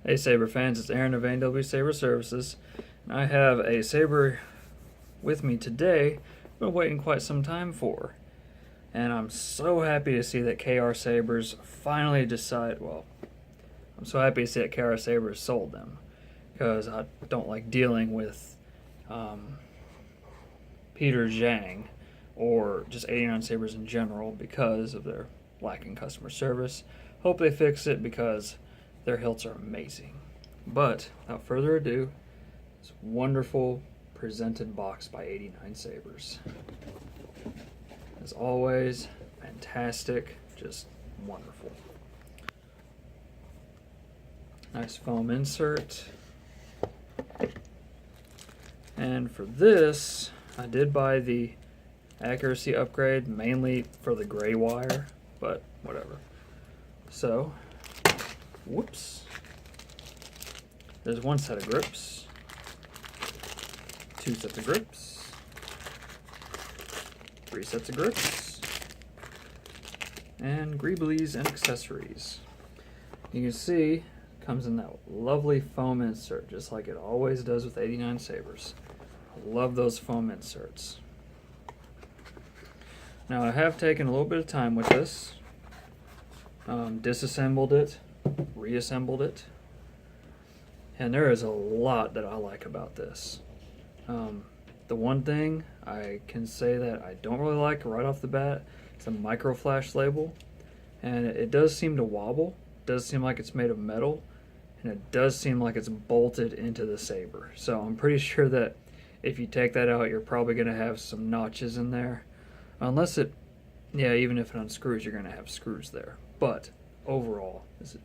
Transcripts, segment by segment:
Hey Saber fans, it's Aaron of A&W Saber Services, and I have a Saber with me today I've been waiting quite some time for. And I'm so happy to see that KR Sabers finally I'm so happy to see that KR Sabers sold them, because I don't like dealing with Peter Zhang or just 89 Sabers in general because of their lacking customer service. Hope they fix it because their hilts are amazing. But without further ado, this wonderful presented box by 89 Sabers. As always, fantastic, just wonderful. Nice foam insert. And for this, I did buy the accuracy upgrade mainly for the gray wire, but whatever. So, whoops. There's one set of grips, two sets of grips, three sets of grips, and greeblies and accessories. You can see it comes in that lovely foam insert, just like it always does with 89 Sabers. I love those foam inserts. Now I have taken a little bit of time with this. Disassembled it, reassembled it, and there is a lot that I like about this. The one thing I can say that I don't really like right off the bat is the micro flash label, and it does seem to wobble. It does seem like it's made of metal, and it does seem like it's bolted into the Saber. So I'm pretty sure that if you take that out, you're probably going to have some notches in there. Unless it, yeah, even if it unscrews, you're going to have screws there. But overall, this is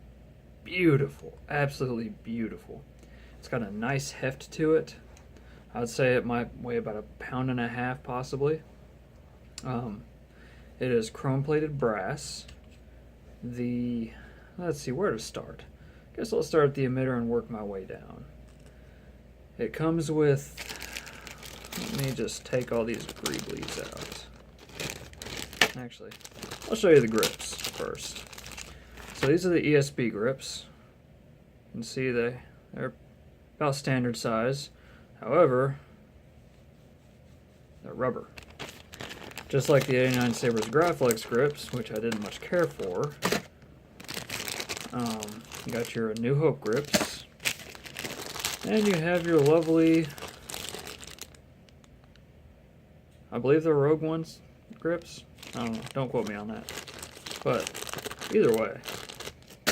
beautiful, absolutely beautiful. It's got a nice heft to it. I'd say it might weigh about 1.5 pounds possibly. It is chrome-plated brass. Let's see where to start. Guess I'll start at the emitter and work my way down. It comes with, let me just take all these greeblies out. Actually, I'll show you the grips first. So these are the ESP grips. You can see they're about standard size. However, they're rubber. Just like the 89 Sabers Graflex grips, which I didn't much care for. You got your New Hope grips. And you have your lovely, I believe they're Rogue Ones grips. I don't know, don't quote me on that. But either way, I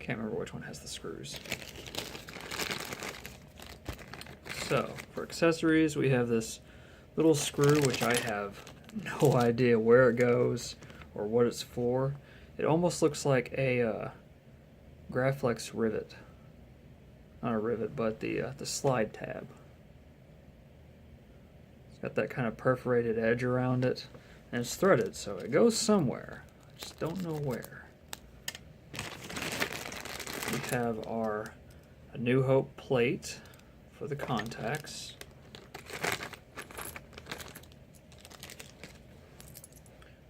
can't remember which one has the screws. So, for accessories, we have this little screw, which I have no idea where it goes or what it's for. It almost looks like a Graflex rivet. Not a rivet, but the slide tab. It's got that kind of perforated edge around it, and it's threaded, so it goes somewhere. I just don't know where. We have our A New Hope plate for the contacts.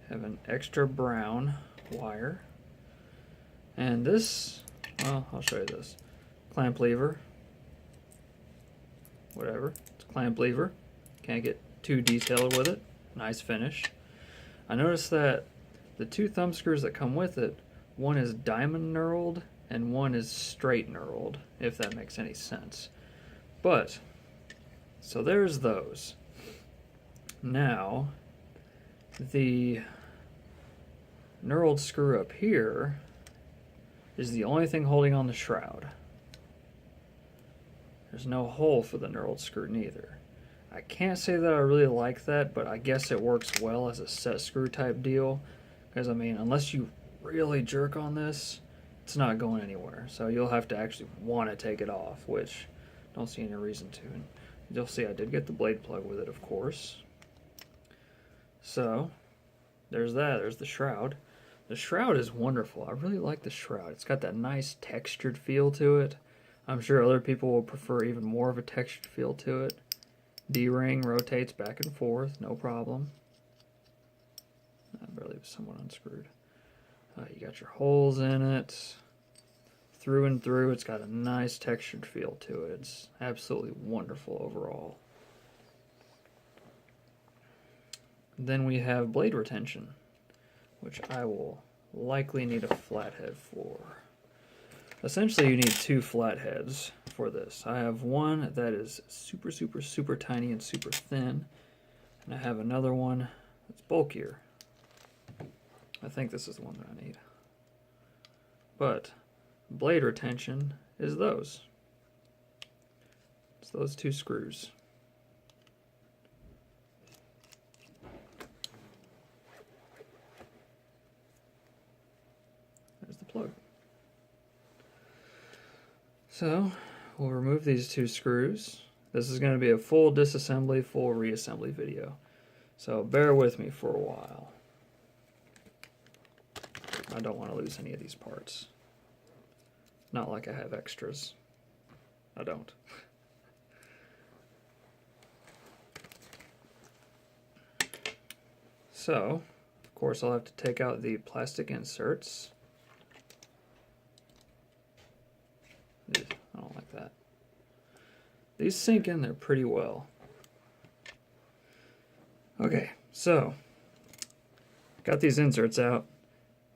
Have an extra brown wire. And this, well, I'll show you this. Clamp lever. Whatever. It's a clamp lever. Can't get too detailed with it. Nice finish. I noticed that the two thumb screws that come with it, one is diamond knurled and one is straight knurled, if that makes any sense. But, so there's those. Now, the knurled screw up here is the only thing holding on the shroud. There's no hole for the knurled screw neither. I can't say that I really like that, but I guess it works well as a set screw type deal. Because, I mean, unless you really jerk on this, it's not going anywhere. So you'll have to actually want to take it off, which I don't see any reason to. And you'll see I did get the blade plug with it, of course. So, there's that. There's the shroud. The shroud is wonderful. I really like the shroud. It's got that nice textured feel to it. I'm sure other people will prefer even more of a textured feel to it. D-ring rotates back and forth, no problem. I barely have someone unscrewed. You got your holes in it. through and through. It's got a nice textured feel to it. It's absolutely wonderful overall. Then we have blade retention, which I will likely need a flathead for. Essentially, you need two flatheads for this. I have one that is super, super, super tiny and super thin, and I have another one that's bulkier. I think this is the one that I need. But blade retention is those. It's those two screws. There's the plug. So we'll remove these two screws. This is going to be a full disassembly, full reassembly video. So bear with me for a while. I don't want to lose any of these parts. Not like I have extras. I don't. So, of course, I'll have to take out the plastic inserts. Ugh, I don't like that. These sink in there pretty well. Okay, so got these inserts out.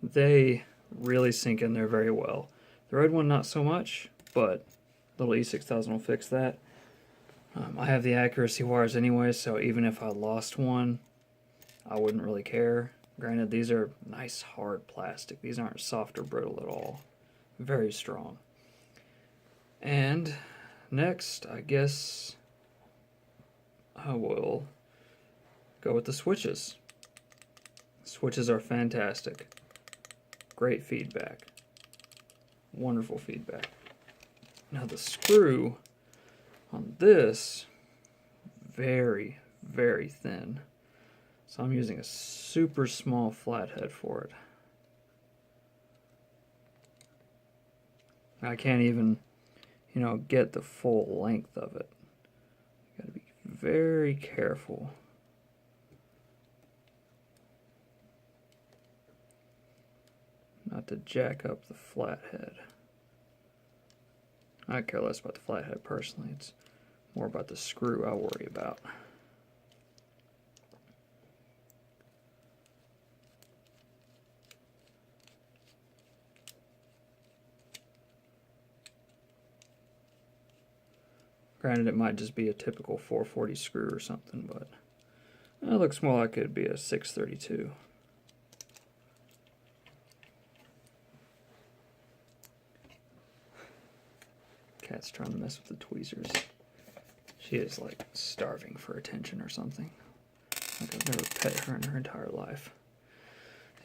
They really sink in there very well. The red one not so much, but little E6000 will fix that. I have the accuracy wires anyway, so even if I lost one, I wouldn't really care. Granted, these are nice hard plastic. These aren't soft or brittle at all. Very strong. And next, I guess I will go with the switches. Switches are fantastic. Great feedback. Wonderful feedback. Now the screw on this, very, very thin. So I'm using a super small flathead for it. I can't even, get the full length of it. You gotta be very careful. Not to jack up the flathead. I care less about the flathead personally. It's more about the screw I worry about. Granted, it might just be a typical 440 screw or something, but it looks more like it'd be a 632. Cat's trying to mess with the tweezers. She is like starving for attention or something. Like I've never pet her in her entire life.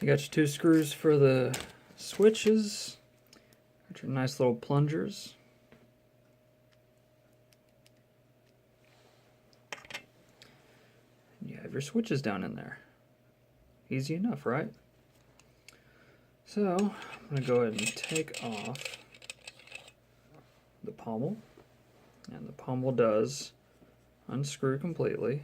You got your two screws for the switches. Got your nice little plungers. And you have your switches down in there. Easy enough, right? So I'm going to go ahead and take off the pommel, and the pommel does unscrew completely.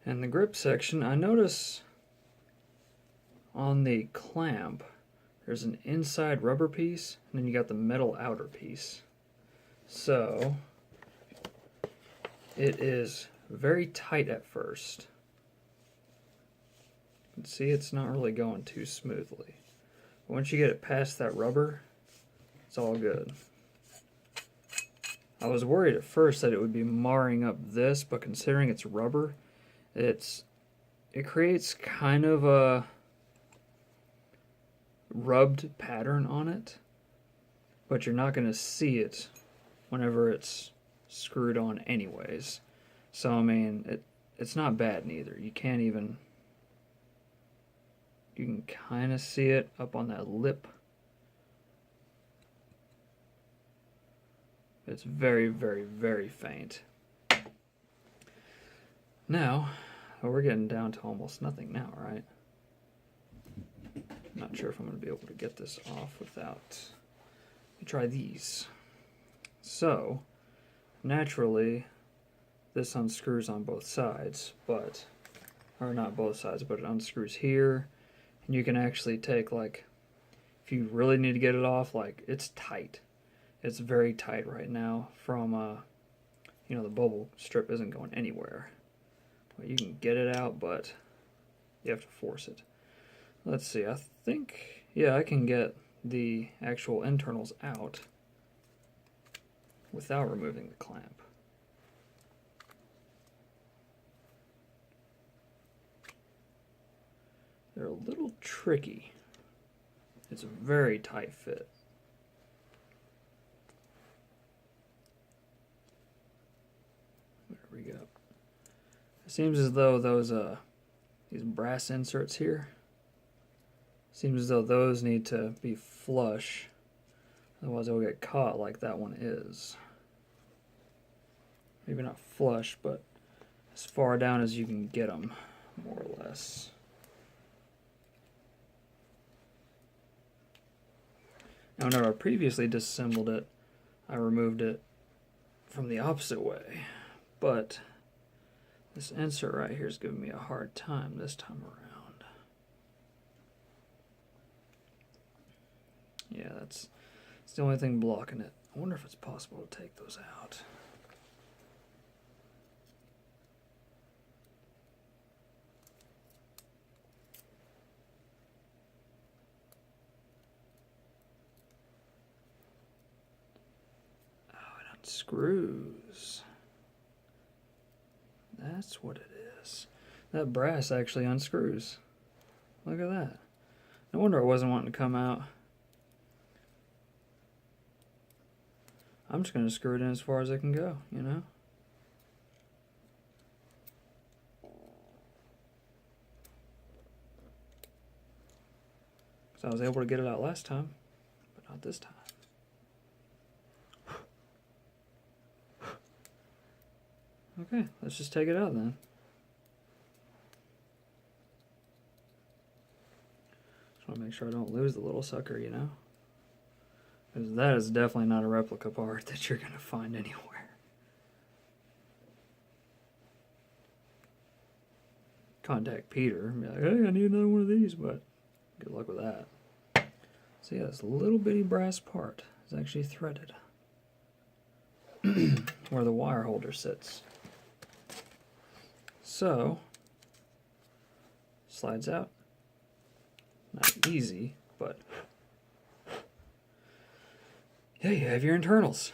And the grip section, I notice on the clamp there's an inside rubber piece and then you got the metal outer piece. So it is very tight at first. You can see it's not really going too smoothly. But once you get it past that rubber, it's all good. I was worried at first that it would be marring up this, but considering it's rubber, it creates kind of a rubbed pattern on it, but you're not going to see it whenever it's screwed on anyways. So I mean, it's not bad neither. You can kind of see it up on that lip. It's very, very, very faint. Now, Well, we're getting down to almost nothing now, right? Not sure if I'm going to be able to get this off without... Let me try these. So, naturally, this unscrews on both sides, but... Or not both sides, but it unscrews here. And you can actually take, like... If you really need to get it off, like, it's tight. It's very tight right now from, you know, the bubble strip isn't going anywhere. Well, you can get it out, but you have to force it. Let's see, I think, yeah, I can get the actual internals out without removing the clamp. They're a little tricky. It's a very tight fit. There we go. It seems as though those these brass inserts here, seems as though those need to be flush, otherwise they'll get caught like that one is. Maybe not flush, but as far down as you can get them, more or less. Now, whenever I previously disassembled it, I removed it from the opposite way, but this insert right here is giving me a hard time this time around. Yeah, that's the only thing blocking it. I wonder if it's possible to take those out. Screws. That's what it is. That brass actually unscrews. Look at that. No wonder it wasn't wanting to come out. I'm just going to screw it in as far as I can go, you know? So I was able to get it out last time, but not this time. Okay, let's just take it out then. Just want to make sure I don't lose the little sucker, you know? Because that is definitely not a replica part that you're going to find anywhere. Contact Peter and be like, hey, I need another one of these, but good luck with that. So yeah, this little bitty brass part is actually threaded where the wire holder sits. So, slides out. Not easy, but yeah, you have your internals.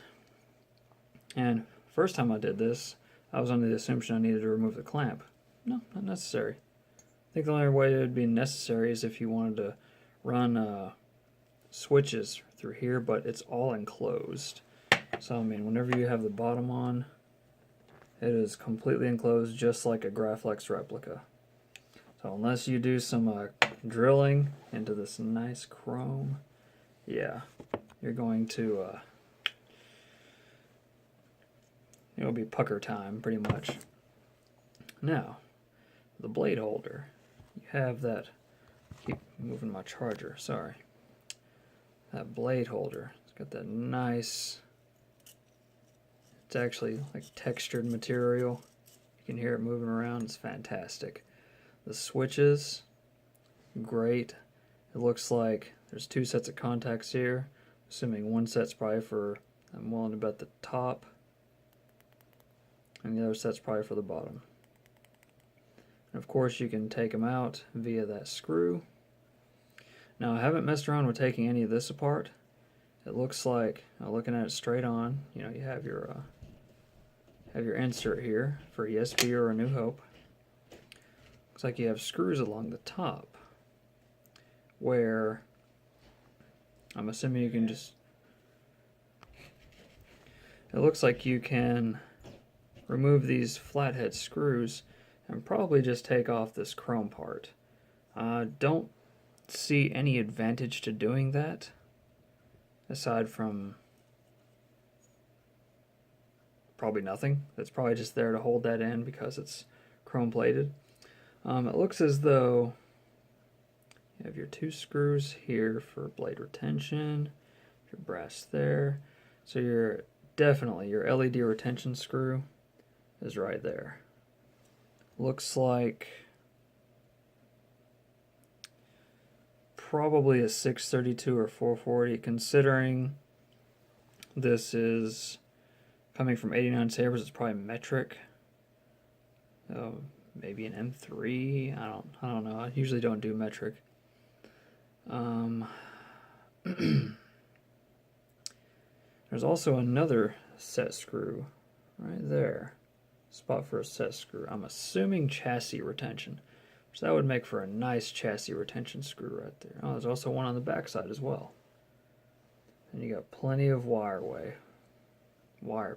And first time I did this, I was under the assumption I needed to remove the clamp. No, not necessary. I think the only way it would be necessary is if you wanted to run switches through here, but it's all enclosed. So, I mean, whenever you have the bottom on, it is completely enclosed, just like a Graflex replica. So unless you do some drilling into this nice chrome, yeah, you're going to, it'll be pucker time, pretty much. Now, the blade holder, you have that, keep moving my charger, sorry. That blade holder, it's got that nice... It's actually like textured material. You can hear it moving around. It's fantastic. The switches, great. It looks like there's two sets of contacts here. Assuming one set's probably for, I'm willing to bet, the top. And the other set's probably for the bottom. And of course you can take them out via that screw. Now I haven't messed around with taking any of this apart. It looks like, looking at it straight on, you know, you have your insert here for ESP or A New Hope. Looks like you have screws along the top where I'm assuming you can just, it looks like you can remove these flathead screws and probably just take off this chrome part. Don't see any advantage to doing that aside from probably nothing. That's probably just there to hold that in because it's chrome plated. It looks as though you have your 2 screws here for blade retention, your brass there. So your LED retention screw is right there. Looks like probably a 632 or 440, considering this is coming from 89sabers. It's probably metric. Maybe an M3. I don't know. I usually don't do metric. There's also another set screw right there. Spot for a set screw. I'm assuming chassis retention, which that would make for a nice chassis retention screw right there. Oh, there's also one on the back side as well. And you got plenty of wire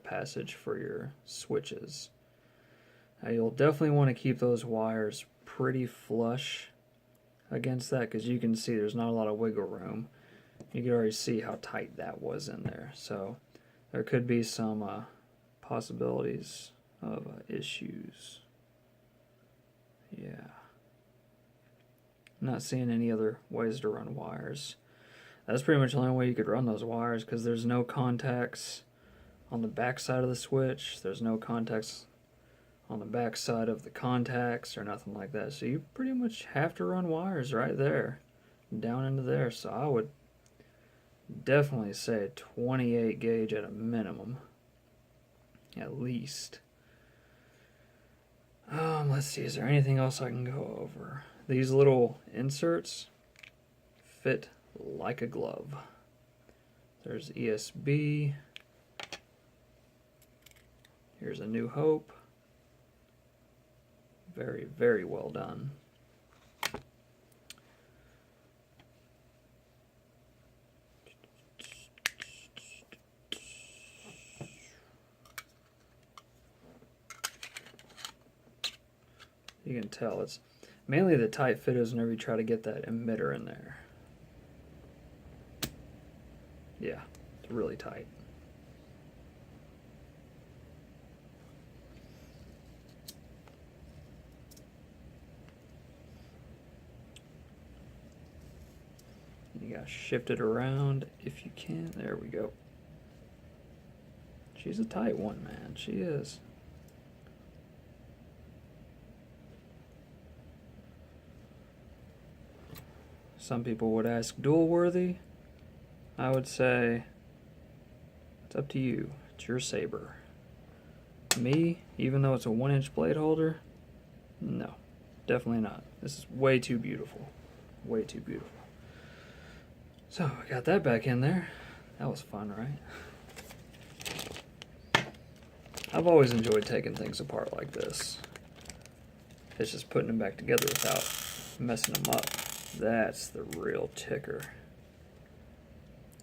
passage for your switches. Now you'll definitely want to keep those wires pretty flush against that, because you can see there's not a lot of wiggle room. You can already see how tight that was in there. So there could be some possibilities of issues. Yeah. I'm not seeing any other ways to run wires. That's pretty much the only way you could run those wires, because there's no contacts on the back side of the switch. There's no contacts on the back side of the contacts or nothing like that. So you pretty much have to run wires right there, down into there. So I would definitely say 28 gauge at a minimum, at least. Let's see, is there anything else I can go over? These little inserts fit like a glove. There's ESB. Here's A New Hope. Very, very well done. You can tell it's mainly the tight fit is whenever you try to get that emitter in there. Yeah, it's really tight. You gotta shift it around if you can. There we go. She's a tight one, man. She is. Some people would ask, dual worthy? I would say, it's up to you. It's your saber. Me, even though it's a 1-inch blade holder, no, definitely not. This is way too beautiful. Way too beautiful. So, I got that back in there. That was fun, right? I've always enjoyed taking things apart like this. It's just putting them back together without messing them up. That's the real ticker.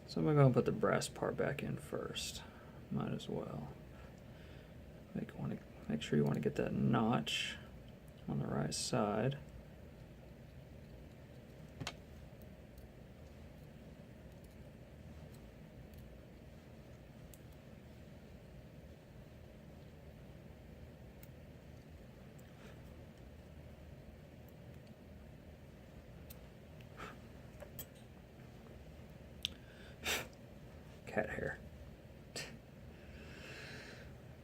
So I'm going to put the brass part back in first. Might as well. Make sure you want to get that notch on the right side. Cat hair.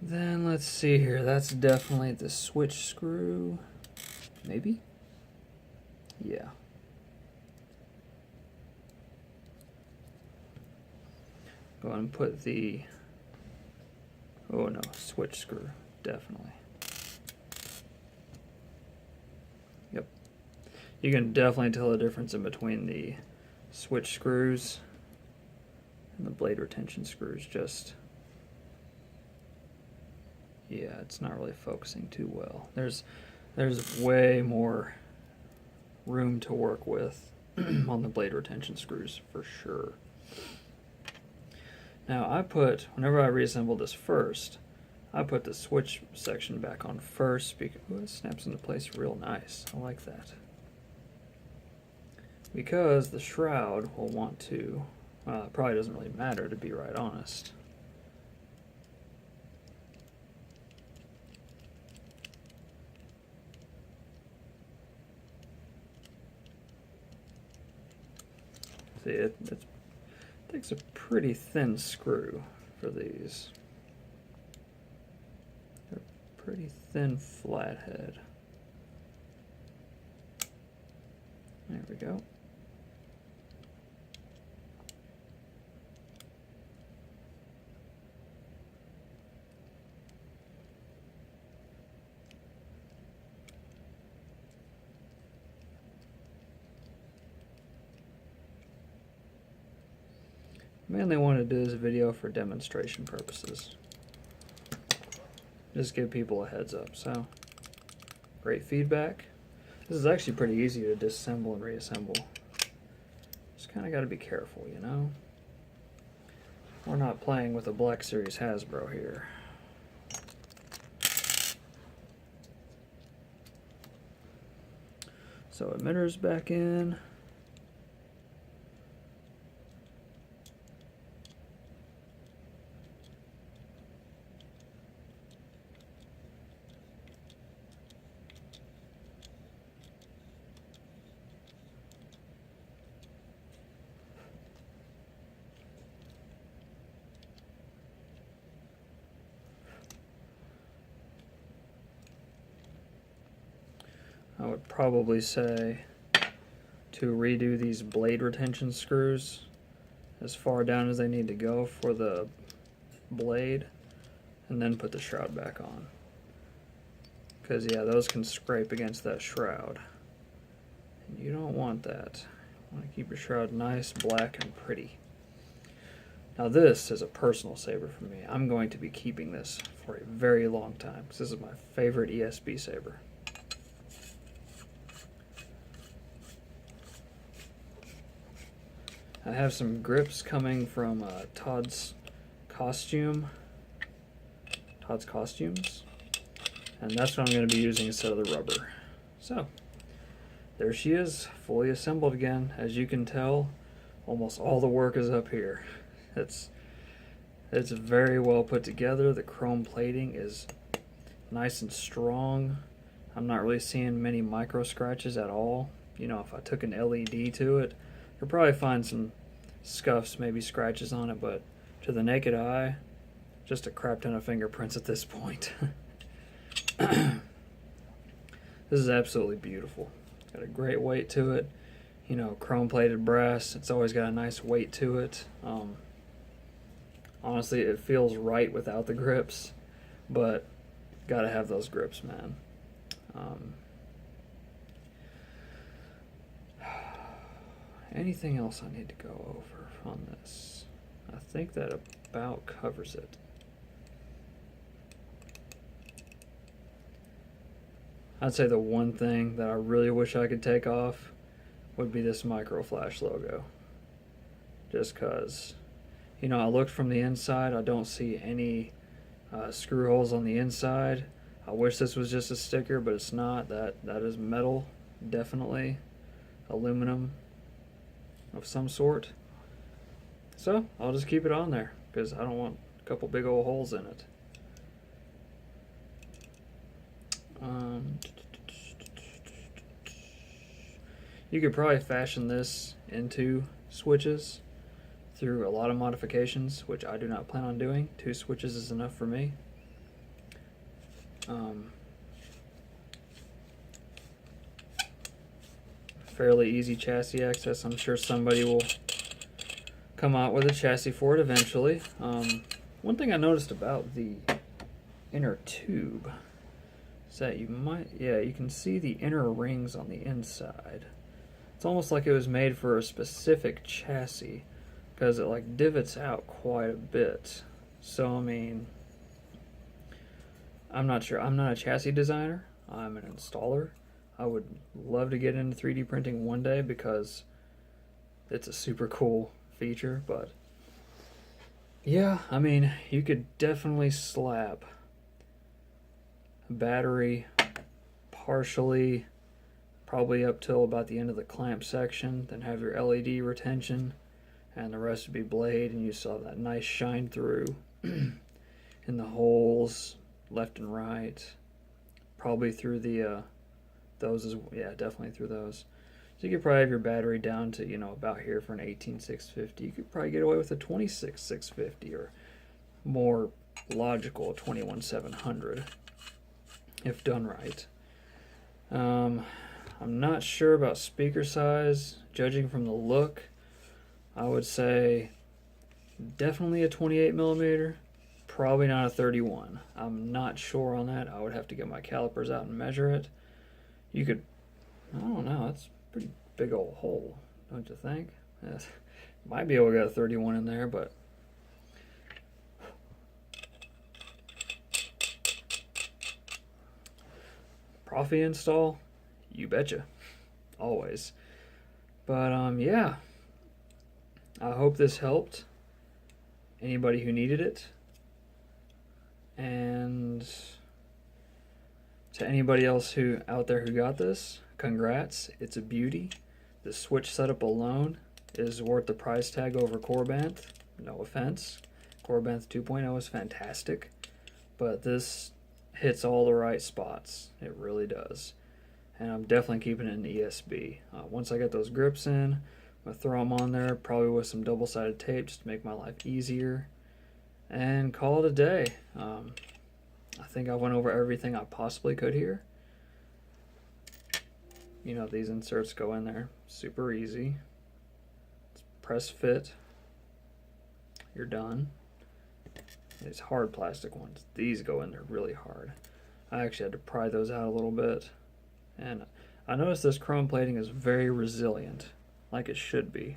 Then let's see here. That's definitely the switch screw. Maybe? Yeah. Go ahead and put the, oh no, switch screw. Definitely. Yep. You can definitely tell the difference in between the switch screws and the blade retention screws. Just, yeah, it's not really focusing too well. There's way more room to work with on the blade retention screws for sure. Now whenever I reassembled this first, I put the switch section back on first because it snaps into place real nice. I like that. Because the shroud will want to, it probably doesn't really matter, to be right honest. See, it takes a pretty thin screw for these. They're pretty thin flathead. There we go. Mainly wanted to do this video for demonstration purposes. Just give people a heads up. So, great feedback. This is actually pretty easy to disassemble and reassemble. Just kind of got to be careful, you know? We're not playing with a Black Series Hasbro here. So emitters back in. I would probably say to redo these blade retention screws as far down as they need to go for the blade, and then put the shroud back on. Because yeah, those can scrape against that shroud, and you don't want that. You want to keep your shroud nice, black, and pretty. Now this is a personal saber for me. I'm going to be keeping this for a very long time, because this is my favorite ESB saber. I have some grips coming from Todd's Costumes, and that's what I'm going to be using instead of the rubber. So, there she is, fully assembled again. As you can tell, almost all the work is up here. It's very well put together. The chrome plating is nice and strong. I'm not really seeing many micro scratches at all. You know, if I took an LED to it, you'll probably find some scuffs, maybe scratches on it, but to the naked eye, just a crap ton of fingerprints at this point. This is absolutely beautiful. It's got a great weight to it. You know, chrome plated brass, it's always got a nice weight to it. Honestly, it feels right without the grips, but gotta have those grips, man. Anything else I need to go over on this? I think that about covers it. I'd say the one thing that I really wish I could take off would be this micro flash logo. Just cause, you know, I looked from the inside, I don't see any screw holes on the inside. I wish this was just a sticker, but it's not. That is metal, definitely. Aluminum of some sort. So I'll just keep it on there because I don't want a couple big old holes in it. You could probably fashion this into switches through a lot of modifications, which I do not plan on doing. 2 switches is enough for me. Fairly easy chassis access. I'm sure somebody will come out with a chassis for it eventually. One thing I noticed about the inner tube is that you can see the inner rings on the inside. It's almost like it was made for a specific chassis because it like divots out quite a bit. So I mean, I'm not sure. I'm not a chassis designer. I'm an installer. I would love to get into 3D printing one day because it's a super cool feature, but yeah, I mean, you could definitely slap a battery partially, probably up till about the end of the clamp section, then have your LED retention, and the rest would be blade, and you still have that nice shine through in the holes left and right, probably through the those as yeah, definitely through those. So you could probably have your battery down to, you know, about here for an 18650. You could probably get away with a 26650 or more logical 21700 if done right. I'm not sure about speaker size. Judging from the look, I would say definitely a 28 millimeter, probably not a 31. I'm not sure on that. I would have to get my calipers out and measure it. You could, I don't know, that's a pretty big old hole, don't you think? Might be able to get a 31 in there, but Profi install, you betcha, always. But yeah, I hope this helped anybody who needed it, and to anybody else who out there who got this, congrats, it's a beauty. The switch setup alone is worth the price tag over Corbanth. No offense, Corbanth 2.0 is fantastic, but this hits all the right spots. It really does. And I'm definitely keeping it in ESB. Once I get those grips in, I'm going to throw them on there, probably with some double-sided tape just to make my life easier, and call it a day. I think I went over everything I possibly could here. You know, these inserts go in there super easy. It's press fit. You're done. These hard plastic ones, these go in there really hard. I actually had to pry those out a little bit. And I noticed this chrome plating is very resilient, like it should be.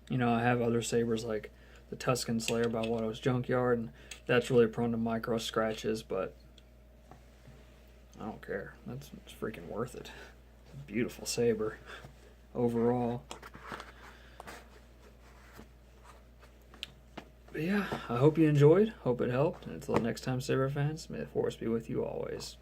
You know, I have other sabers like the Tuscan Slayer by Watto's Junkyard, and that's really prone to micro scratches, but I don't care. It's freaking worth it. It's a beautiful saber overall. But yeah, I hope you enjoyed. Hope it helped. And until next time, Saber fans, may the force be with you always.